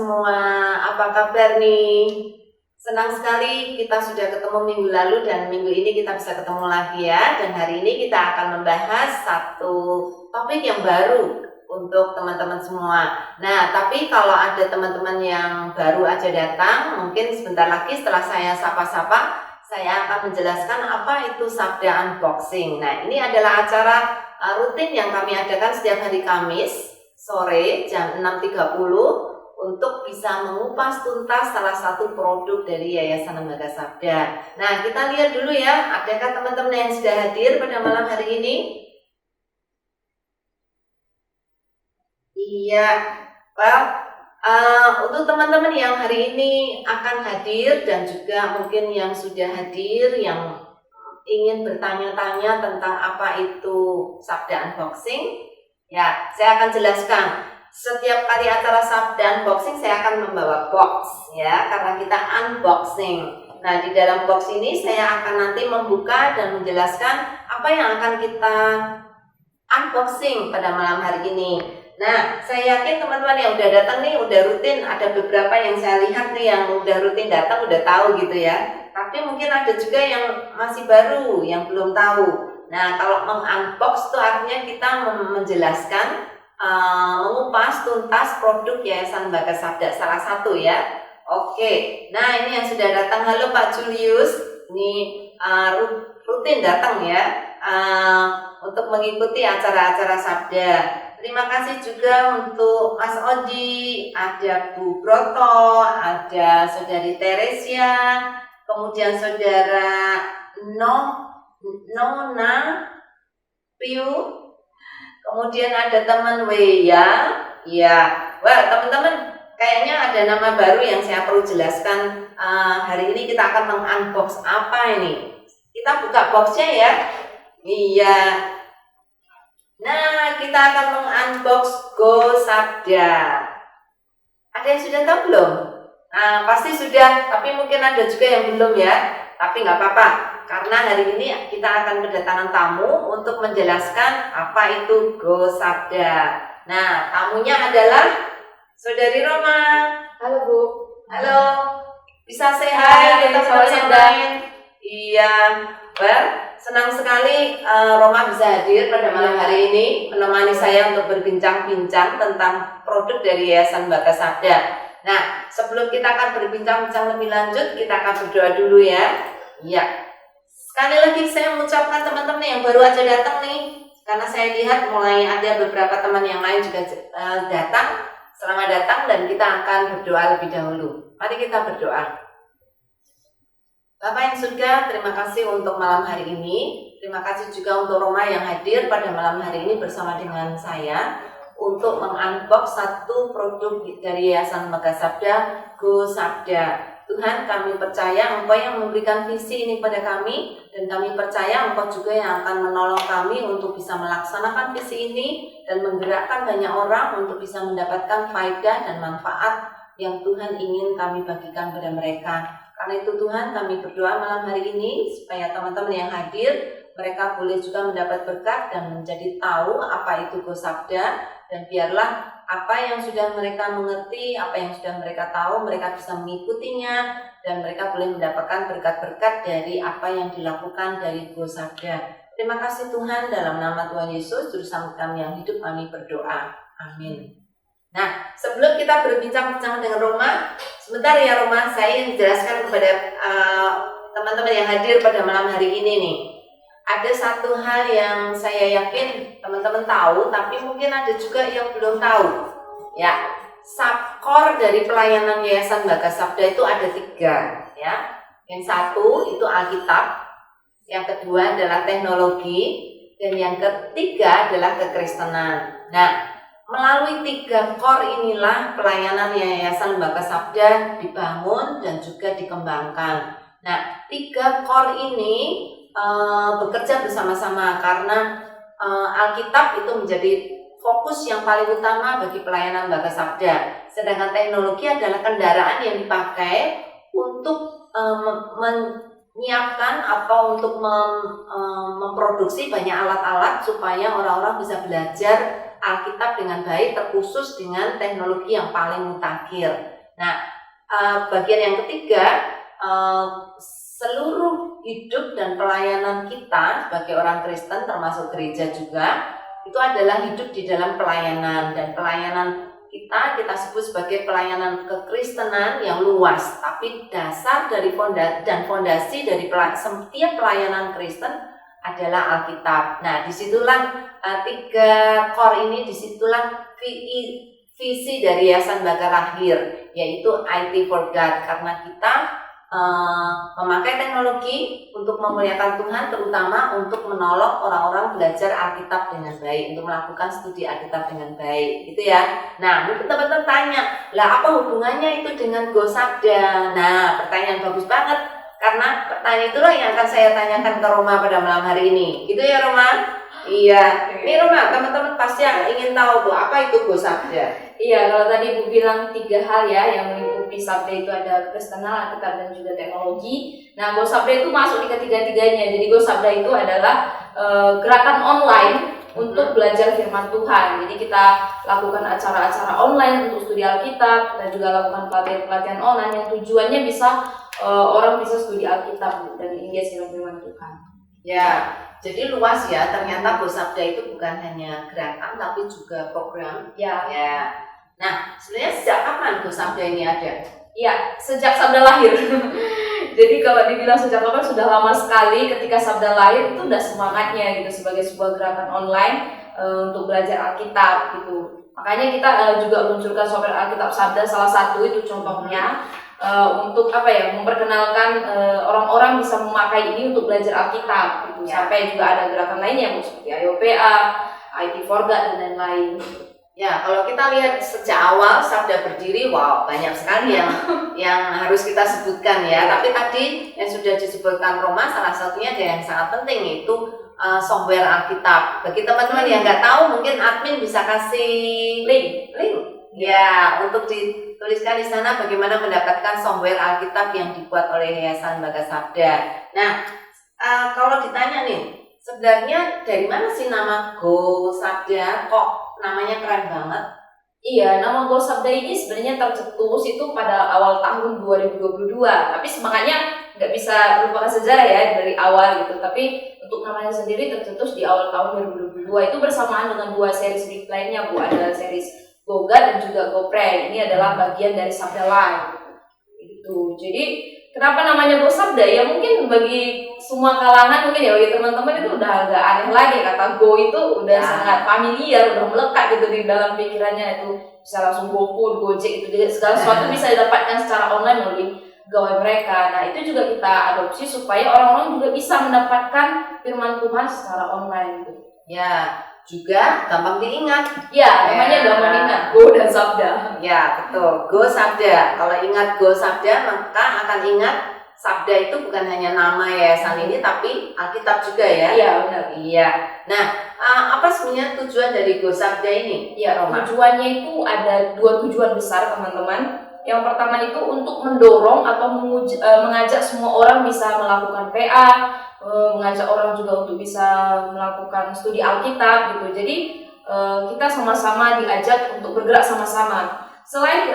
semua, apa kabar nih? Senang sekali kita sudah ketemu minggu lalu dan minggu ini kita bisa ketemu lagi ya. Dan hari ini kita akan membahas satu topik yang baru untuk teman-teman semua. Nah, tapi kalau ada teman-teman yang baru aja datang, mungkin sebentar lagi setelah saya sapa-sapa, saya akan menjelaskan apa itu Sabda Unboxing. Nah, ini adalah acara rutin yang kami adakan setiap hari Kamis sore jam 6.30 untuk bisa mengupas tuntas salah satu produk dari Yayasan Lembaga Sabda. Nah, kita lihat dulu ya, adakah teman-teman yang sudah hadir pada malam hari ini? Iya, well, untuk teman-teman yang hari ini akan hadir dan juga mungkin yang sudah hadir, yang ingin bertanya-tanya tentang apa itu Sabda Unboxing, ya, saya akan jelaskan. Setiap kali acara Sabda Unboxing saya akan membawa box ya, karena kita unboxing. Nah, di dalam box ini saya akan nanti membuka dan menjelaskan apa yang akan kita unboxing pada malam hari ini. Nah, saya yakin teman-teman yang udah datang nih, udah rutin, ada beberapa yang saya lihat nih yang udah rutin datang, udah tahu gitu ya. Tapi mungkin ada juga yang masih baru, yang belum tahu. Nah, kalau mengunbox itu artinya kita menjelaskan, mengupas tuntas produk Yayasan Lembaga Sabda salah satu ya. Oke, nah ini yang sudah datang. Halo Pak Julius, ini rutin datang ya untuk mengikuti acara-acara Sabda. Terima kasih juga untuk Mas Odi, ada Bu Broto, ada Saudari Teresia, kemudian Saudara Nona Piu, kemudian ada teman Weya, ya. Wah, teman-teman, kayaknya ada nama baru yang saya perlu jelaskan. Hari ini kita akan mengunbox apa ini? Kita buka boxnya ya. Iya. Nah, kita akan mengunbox Go Sabda. Ada yang sudah tahu belum? Nah, pasti sudah, tapi mungkin ada juga yang belum ya. Tapi nggak apa-apa, karena hari ini kita akan kedatangan tamu untuk menjelaskan apa itu Go Sabda. Nah, tamunya adalah Saudari Roma. Halo Bu. Halo. Bisa say hi ke teman-teman yang lain? Iya. Senang sekali Roma bisa hadir pada malam hari ini menemani saya untuk berbincang-bincang tentang produk dari Yayasan Lembaga Sabda. Nah, sebelum kita akan berbincang-bincang lebih lanjut, kita akan berdoa dulu ya. Iya. Sekali lagi saya mengucapkan teman-teman yang baru aja datang nih, karena saya lihat mulai ada beberapa teman yang lain juga datang. Selamat datang dan kita akan berdoa lebih dahulu. Mari kita berdoa. Bapak yang surga, terima kasih untuk malam hari ini. Terima kasih juga untuk Roma yang hadir pada malam hari ini bersama dengan saya untuk mengunbox satu produk dari Yayasan Lembaga Sabda, Go Sabda. Tuhan, kami percaya Engkau yang memberikan visi ini pada kami, dan kami percaya Engkau juga yang akan menolong kami untuk bisa melaksanakan visi ini dan menggerakkan banyak orang untuk bisa mendapatkan faedah dan manfaat yang Tuhan ingin kami bagikan pada mereka. Karena itu Tuhan, kami berdoa malam hari ini supaya teman-teman yang hadir, mereka boleh juga mendapat berkat dan menjadi tahu apa itu Go Sabda, dan biarlah apa yang sudah mereka mengerti, apa yang sudah mereka tahu, mereka bisa mengikutinya dan mereka boleh mendapatkan berkat-berkat dari apa yang dilakukan dari Go Sabda. Terima kasih Tuhan, dalam nama Tuhan Yesus, Juru Selamat kami yang hidup, kami berdoa. Amin. Nah, sebelum kita berbincang-bincang dengan Roma, sebentar ya Roma, saya ingin menjelaskan kepada teman-teman yang hadir pada malam hari ini nih. Ada satu hal yang saya yakin teman-teman tahu, tapi mungkin ada juga yang belum tahu. Ya, subcore dari pelayanan Yayasan Lembaga Sabda itu ada 3, ya. Yang satu itu Alkitab, yang kedua adalah teknologi, dan yang ketiga adalah kekristenan. Nah, melalui 3 core inilah pelayanan Yayasan Lembaga Sabda dibangun dan juga dikembangkan. Nah, 3 core ini bekerja bersama-sama karena Alkitab itu menjadi fokus yang paling utama bagi pelayanan Lembaga Sabda. Sedangkan teknologi adalah kendaraan yang dipakai untuk menyiapkan atau untuk memproduksi banyak alat-alat supaya orang-orang bisa belajar Alkitab dengan baik, terkhusus dengan teknologi yang paling mutakhir. Nah, bagian yang ketiga, seluruh hidup dan pelayanan kita sebagai orang Kristen termasuk gereja juga itu adalah hidup di dalam pelayanan, dan pelayanan kita sebut sebagai pelayanan kekristenan yang luas, tapi dasar dari fondasi dari setiap pelayanan Kristen adalah Alkitab. Nah, disitulah tiga core ini, disitulah visi dari Yayasan Bakar Lahir, yaitu IT for God, karena kita memakai teknologi untuk memuliakan Tuhan, terutama untuk menolong orang-orang belajar Alkitab dengan baik, untuk melakukan studi Alkitab dengan baik, gitu ya. Nah, mungkin teman-teman tanya, lah apa hubungannya itu dengan Go Sabda? Nah, pertanyaan bagus banget, karena pertanyaan itulah yang akan saya tanyakan ke Roma pada malam hari ini, gitu ya Roma? Iya, ini Roma, teman-teman pasti ingin tahu tuh apa itu Go Sabda. Iya, kalau tadi Ibu bilang 3 hal ya yang melingkupi Sabda itu ada kekristenan, Alkitab, dan juga teknologi. Nah, Go Sabda itu masuk di ketiga-tiganya. Jadi Go Sabda itu adalah gerakan online untuk belajar firman Tuhan. Jadi kita lakukan acara-acara online untuk studi Alkitab, dan juga lakukan pelatihan-pelatihan online yang tujuannya bisa orang bisa studi Alkitab dan engage dengan firman Tuhan. Ya, jadi luas ya. Ternyata Go Sabda itu bukan hanya gerakan tapi juga program. Ya. Nah, sebenarnya sejak kapan Go Sabda ini ada? Ya, sejak Sabda lahir. Jadi kalau dibilang sejak kapan, sudah lama sekali. Ketika Sabda lahir itu udah semangatnya gitu sebagai sebuah gerakan online untuk belajar Alkitab gitu. Makanya kita juga munculkan software Alkitab Sabda, salah satu itu contohnya. Untuk memperkenalkan orang-orang bisa memakai ini untuk belajar Alkitab gitu. Sampai juga ada gerakan lainnya seperti IOPA, IT for God, dan lain-lain. Ya, kalau kita lihat sejak awal Sabda berdiri, wow, banyak sekali yang harus kita sebutkan ya. Tapi tadi yang sudah disebutkan Roma, salah satunya ada yang sangat penting, yaitu software Alkitab. Bagi teman-teman yang nggak tahu, mungkin admin bisa kasih link. Ya, untuk dituliskan di sana bagaimana mendapatkan software Alkitab yang dibuat oleh Yayasan Bakar Sabda. Nah, kalau ditanya nih, sebenarnya dari mana sih nama Go Sabda? Kok namanya keren banget? Iya, nama Go Sabda ini sebenarnya tercetus itu pada awal tahun 2022. Tapi semangatnya nggak bisa melupakan sejarah ya dari awal gitu. Tapi untuk namanya sendiri tercetus di awal tahun 2022 itu bersamaan dengan 2 series lainnya, Bu. Ada series Go God dan juga Go Pray. Ini adalah bagian dari Sabda Live gitu. Jadi kenapa namanya Go Sabda? Ya mungkin bagi semua kalangan, mungkin ya bagi teman-teman itu udah agak aneh lagi, kata Go itu udah sangat familiar, udah melekat gitu di dalam pikirannya, itu bisa langsung GoFood, Gojek gitu. Jadi segala sesuatu bisa didapatkan secara online melalui gawai mereka. Nah, itu juga kita adopsi supaya orang-orang juga bisa mendapatkan firman Tuhan secara online gitu. Ya, juga gampang diingat. Ya, namanya gampang diingat, Go dan Sabda. Ya, betul. Go Sabda. Kalau ingat Go Sabda, maka akan ingat Sabda itu bukan hanya nama yayasan ini, tapi Alkitab juga ya. Iya, benar. Iya. Nah, apa sebenarnya tujuan dari Go Sabda ini? Ya, tujuannya itu ada 2 tujuan besar, teman-teman. Yang pertama itu untuk mendorong atau mengajak semua orang bisa melakukan PA, mengajak orang juga untuk bisa melakukan studi Alkitab gitu. Jadi kita sama-sama diajak untuk bergerak sama-sama. Selain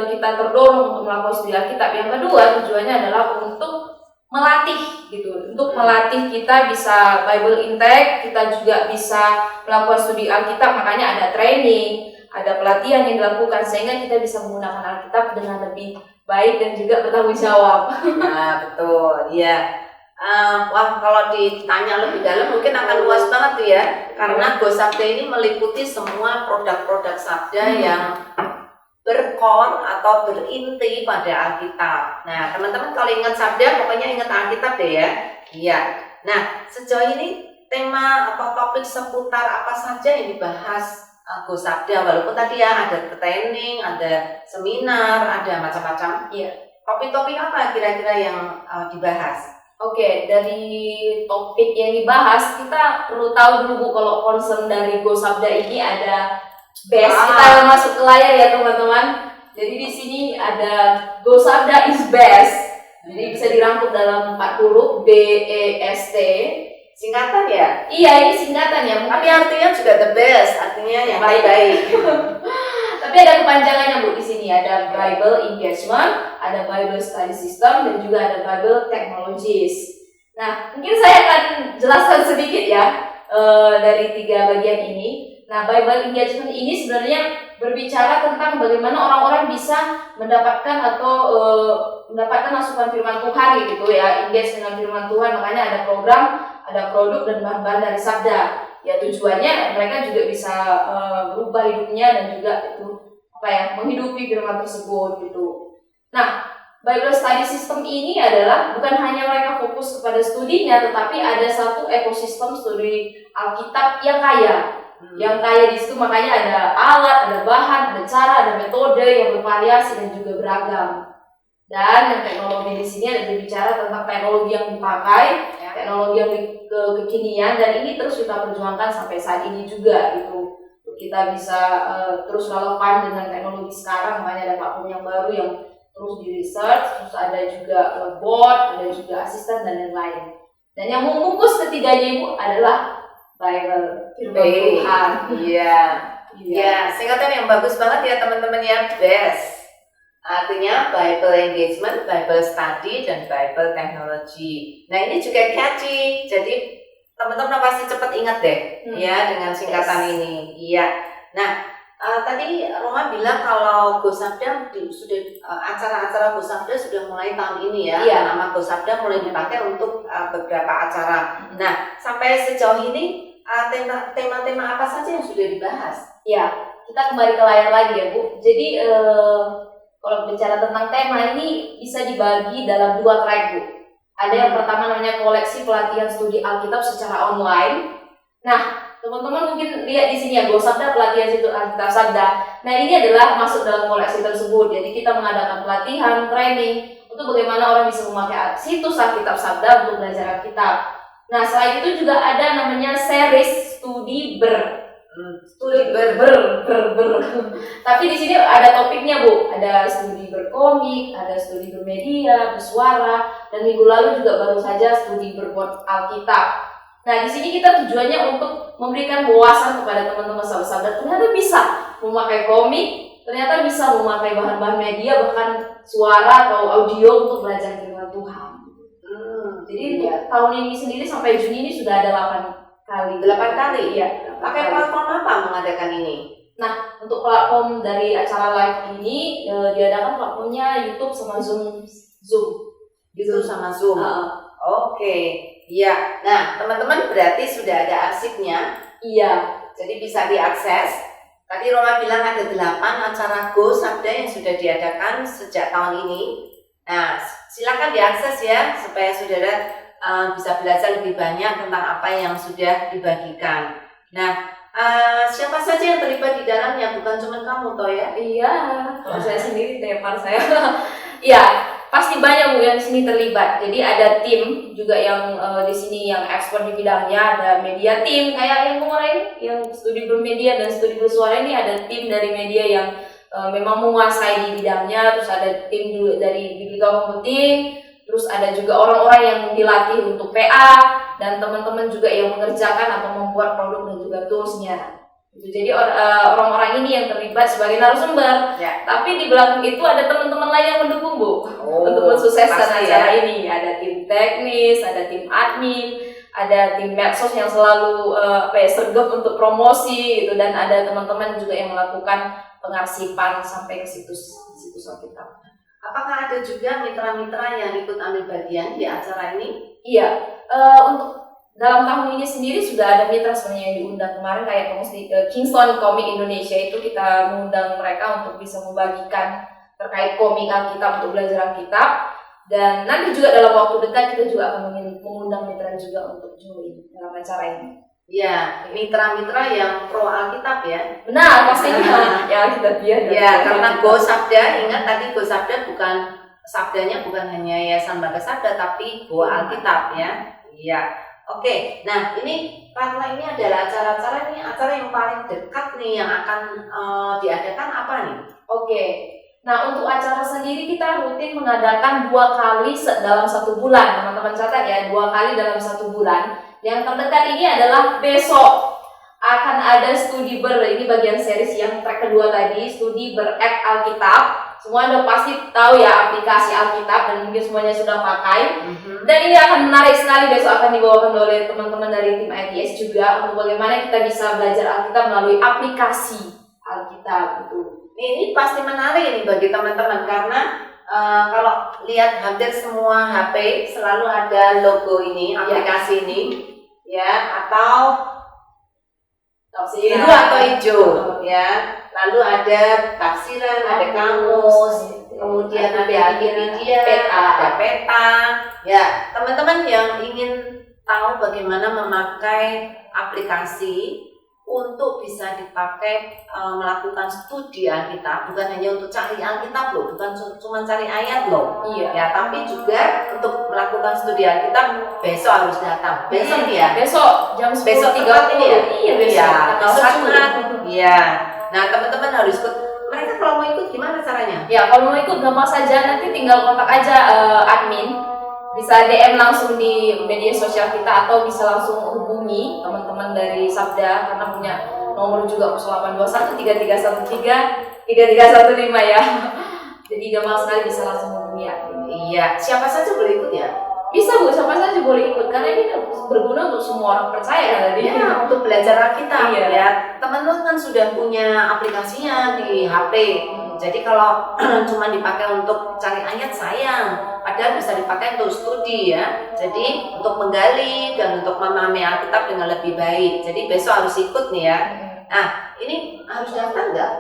kita terdorong untuk melakukan studi Alkitab, yang kedua tujuannya adalah untuk melatih gitu. Untuk melatih kita bisa Bible intake, kita juga bisa melakukan studi Alkitab. Makanya ada training, ada pelatihan yang dilakukan sehingga kita bisa menggunakan Alkitab dengan lebih baik dan juga bertanggung jawab. Nah, betul. Iya. Wah, kalau ditanya lebih dalam mungkin akan luas banget tuh ya, karena Go Sabda ini meliputi semua produk-produk Sabda yang berkor atau berinti pada Alkitab. Nah, teman-teman kalau ingat Sabda pokoknya ingat Alkitab deh ya. Iya. Nah, sejauh ini tema atau topik seputar apa saja yang dibahas Go Sabda, walaupun tadi ya ada training, ada seminar, ada macam-macam. Iya. Topik-topik apa kira-kira yang dibahas? Oke, dari topik yang dibahas kita perlu tahu dulu, Bu, kalau concern dari Go Sabda ini ada best. Kita masuk ke layar ya, teman-teman. Jadi di sini ada Go Sabda is best. Jadi bisa dirangkum dalam 4 huruf, BEST. Singkatan ya? Iya, ini singkatan ya. Tapi artinya juga the best, artinya yang baik-baik. Tapi Tapi ada kepanjangannya Bu di sini, ada Bible Engagement, ada Bible Study System, dan juga ada Bible Technologies. Nah, mungkin saya akan jelaskan sedikit ya dari 3 bagian ini. Nah, Bible Engagement ini sebenarnya berbicara tentang bagaimana orang-orang bisa mendapatkan atau mendapatkan masukan firman Tuhan gitu ya, engage dengan firman Tuhan. Makanya ada program, ada produk dan bahan-bahan dari sabda. Ya tujuannya mereka juga bisa berubah hidupnya dan juga itu menghidupi firman tersebut gitu. Nah, Bible Study System ini adalah bukan hanya mereka fokus kepada studinya, tetapi ada satu ekosistem studi Alkitab yang kaya. Yang kaya di situ, makanya ada alat, ada bahan, ada cara, ada metode yang bervariasi dan juga beragam. Dan yang teknologi di sini ada berbicara tentang teknologi yang dipakai, teknologi yang kekinian, dan ini terus kita perjuangkan sampai saat ini juga gitu. Kita bisa terus relevan dengan teknologi sekarang, makanya ada platform yang baru yang terus di research, terus ada juga bot, ada juga asisten dan lain-lain. Dan yang membungkus ketiganya Ibu adalah Bible, firman Tuhan. Iya. Ya, singkatan yang bagus banget ya teman-teman ya, BEST. Artinya Bible Engagement, Bible Study, dan Bible Technology. Nah ini juga catchy, jadi teman-teman pasti cepat ingat deh ya dengan singkatan ini. Iya. Nah tadi Roma bilang kalau Gosabda sudah acara-acara Gosabda sudah mulai tahun ini ya. Iya. Nama Gosabda mulai dipakai untuk beberapa acara. Nah sampai sejauh ini tema-tema apa saja yang sudah dibahas? Ya, kita kembali ke layar lagi ya Bu. Jadi kalau bicara tentang tema ini bisa dibagi dalam 2 track Bu. Ada yang pertama namanya koleksi pelatihan studi Alkitab secara online. Nah, teman-teman mungkin lihat di sini ya, Gosabda pelatihan situ Alkitab Sabda. Nah, ini adalah masuk dalam koleksi tersebut. Jadi kita mengadakan pelatihan, training untuk bagaimana orang bisa memakai situs Alkitab Sabda untuk belajar Alkitab. Nah, selain itu juga ada namanya series studi Tapi di sini ada topiknya Bu, ada studi berkomik, ada studi bermedia, bersuara, dan minggu lalu juga baru saja studi berbot Alkitab. Nah di sini kita tujuannya untuk memberikan wawasan kepada teman-teman sahabat-sahabat, ternyata bisa memakai komik, ternyata bisa memakai bahan-bahan media, bahkan suara atau audio untuk belajar firman Tuhan. Jadi tahun ini sendiri sampai Juni ini sudah ada 8 kali. Iya. Pakai platform apa mengadakan ini? Nah, untuk platform dari acara live ini diadakan platformnya YouTube sama Zoom. YouTube sama Zoom. Oke. Iya. Nah, teman-teman berarti sudah ada arsipnya. Iya. Jadi bisa diakses. Tadi Roma bilang ada 8 acara Gosabda yang sudah diadakan sejak tahun ini. Nah, silakan diakses ya supaya saudara bisa belajar lebih banyak tentang apa yang sudah dibagikan. Nah, siapa saja yang terlibat di dalamnya? Bukan cuma kamu toh ya? Iya, kalau saya sendiri tepar saya. Iya, pasti banyak Bu yang di sini terlibat. Jadi ada tim juga yang di sini yang expert di bidangnya, ada media tim kayak yang kemarin yang studi bermedia dan studi bersuara ini ada tim dari media yang memang menguasai di bidangnya, terus ada tim juga dari biblical marketing, terus ada juga orang-orang yang dilatih untuk PA dan teman-teman juga yang mengerjakan atau membuat produk dan juga toolsnya. Jadi orang-orang ini yang terlibat sebagai narasumber. Ya. Tapi di belakang itu ada teman-teman lain yang mendukung Bu untuk mensukseskan acara ini. Ada tim teknis, ada tim admin, ada tim medsos yang selalu sergap untuk promosi gitu, dan ada teman-teman juga yang melakukan pengarsipan sampai ke situs Alkitab. Apakah ada juga mitra-mitra yang ikut ambil bagian di acara ini? Iya, untuk dalam tahun ini sendiri sudah ada mitra sebenarnya yang diundang kemarin, kayak Kingston Comic Indonesia itu kita mengundang mereka untuk bisa membagikan terkait komik Alkitab untuk belajar Alkitab. Dan nanti juga dalam waktu dekat kita juga akan mengundang mitra juga untuk join dalam acara ini. Ya, mitra-mitra yang pro Alkitab ya. Benar, pastinya. Ya, kita biar. Ya, karena Gosabda, ingat tadi Gosabda bukan sabdanya bukan hanya Yayasan Baga Sabda, tapi Go Alkitab ya. Iya. Oke. Nah, ini karena ini adalah acara-acara yang paling dekat nih yang akan diadakan apa nih? Oke. Nah, untuk acara sendiri kita rutin mengadakan 2 kali dalam 1 bulan. Teman-teman catat ya, 2 kali dalam 1 bulan. Yang terdekat ini adalah besok. akan ada studi ini bagian series yang track kedua tadi, studi Alkitab. Semua udah pasti tahu ya aplikasi Alkitab dan mungkin semuanya sudah pakai. Dan ini akan menarik sekali, besok akan dibawakan oleh teman-teman dari tim ITS juga untuk bagaimana kita bisa belajar Alkitab melalui aplikasi Alkitab itu. Ini pasti menarik ini bagi teman-teman karena kalau lihat hampir semua HP selalu ada logo ini, aplikasi ini, ya, atau biru atau hijau, ya. Lalu ada tafsiran, ada kamus, kemudian ada Wikipedia, ada peta. Ya, teman-teman yang ingin tahu bagaimana memakai aplikasi untuk bisa dipakai melakukan studi Alkitab, bukan hanya untuk cari Alkitab loh, bukan cuma cari ayat loh, ya, tapi juga untuk melakukan studi Alkitab besok harus datang, besok ya, besok jam 10.30 ini ya, iya besok iya. Nah, teman-teman harus ikut. Mereka kalau mau ikut gimana caranya? Ya, kalau mau ikut gampang saja, nanti tinggal kontak aja admin. Bisa DM langsung di media sosial kita atau bisa langsung hubungi teman-teman dari Sabda karena punya nomor juga 0821 3313 3315 ya. Jadi gampang sekali bisa langsung hubungi admin. Iya, siapa saja boleh ikut ya? Bisa Bu, siapa saja boleh ikut karena ini berguna untuk semua orang percaya kan tadi. Ya, untuk belajar Alkitab. Iya. Ya, teman-teman kan sudah punya aplikasinya di HP. Jadi kalau cuma dipakai untuk cari ayat sayang, padahal bisa dipakai untuk studi ya. Jadi untuk menggali dan untuk memahami Alkitab dengan lebih baik. Jadi besok harus ikut nih ya. Nah, ini harus daftar nggak?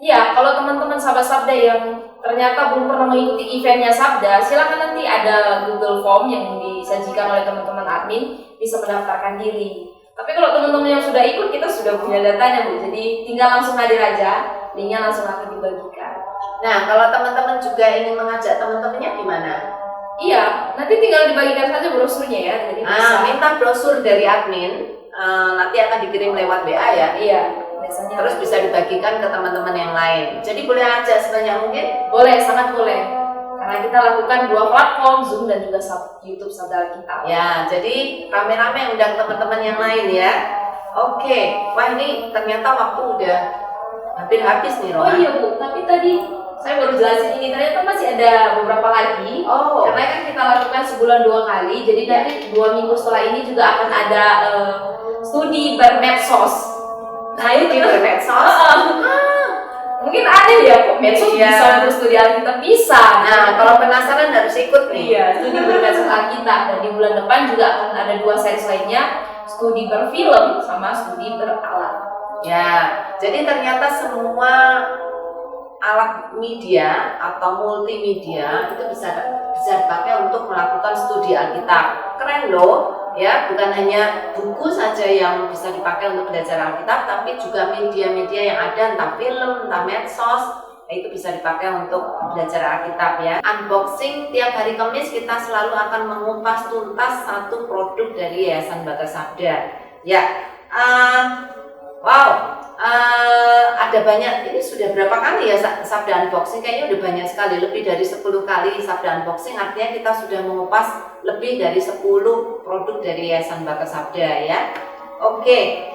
Iya, kalau teman-teman sahabat Sabda yang ternyata belum pernah mengikuti eventnya Sabda, silakan nanti ada Google Form yang disajikan oleh teman-teman admin, bisa mendaftarkan diri. Tapi kalau teman-teman yang sudah ikut, kita sudah punya datanya Bu, jadi tinggal langsung hadir aja, linknya langsung akan dibagikan. Nah, kalau teman-teman juga ingin mengajak teman-temannya gimana? Iya, nanti tinggal dibagikan saja brosurnya ya. Jadi bisa minta brosur dari admin, nanti akan dikirim lewat WA ya. Iya, biasanya. Terus bisa dibagikan ke teman-teman yang lain. Jadi boleh ajak sebanyak mungkin? Boleh, sangat boleh. Karena kita lakukan 2 platform, Zoom dan juga YouTube Sabda Alkitab. Ya, jadi rame-rame undang teman-teman yang lain ya. Oke, wah ini ternyata waktu udah hampir habis nih Roma. Oh iya Bu, tapi tadi saya baru jelasin ini, ternyata masih ada beberapa lagi. Karena kan kita lakukan sebulan 2 kali, jadi nanti 2 minggu setelah ini juga akan ada studi bermedsos. Nah itu bermedsos. Mungkin ada ya kok medsos bisa untuk studi Alkitab bisa. Nah kalau penasaran harus ikut nih. Iya, studi bermedsos Alkitab, dan di bulan depan juga akan ada 2 series lainnya, studi berfilm sama studi beralat. Ya, jadi ternyata semua alat media atau multimedia itu bisa dipakai untuk melakukan studi Alkitab. Keren loh, ya, bukan hanya buku saja yang bisa dipakai untuk belajar Alkitab, tapi juga media-media yang ada, entah film, entah medsos, itu bisa dipakai untuk belajar Alkitab ya. Unboxing tiap hari Kamis kita selalu akan mengupas tuntas satu produk dari Yayasan Batas Sabda. Ya, wow. Ada banyak, ini sudah berapa kali ya Sabda Unboxing, kayaknya udah banyak sekali, lebih dari 10 kali Sabda Unboxing, artinya kita sudah mengupas lebih dari 10 produk dari Yayasan Batas Sabda ya. Oke,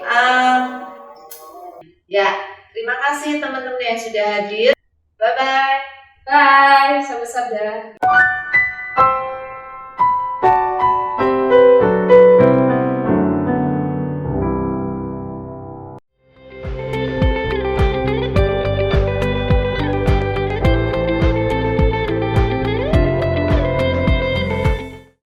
ya, terima kasih teman-teman yang sudah hadir. Bye-bye. Bye, sahabat Sabda.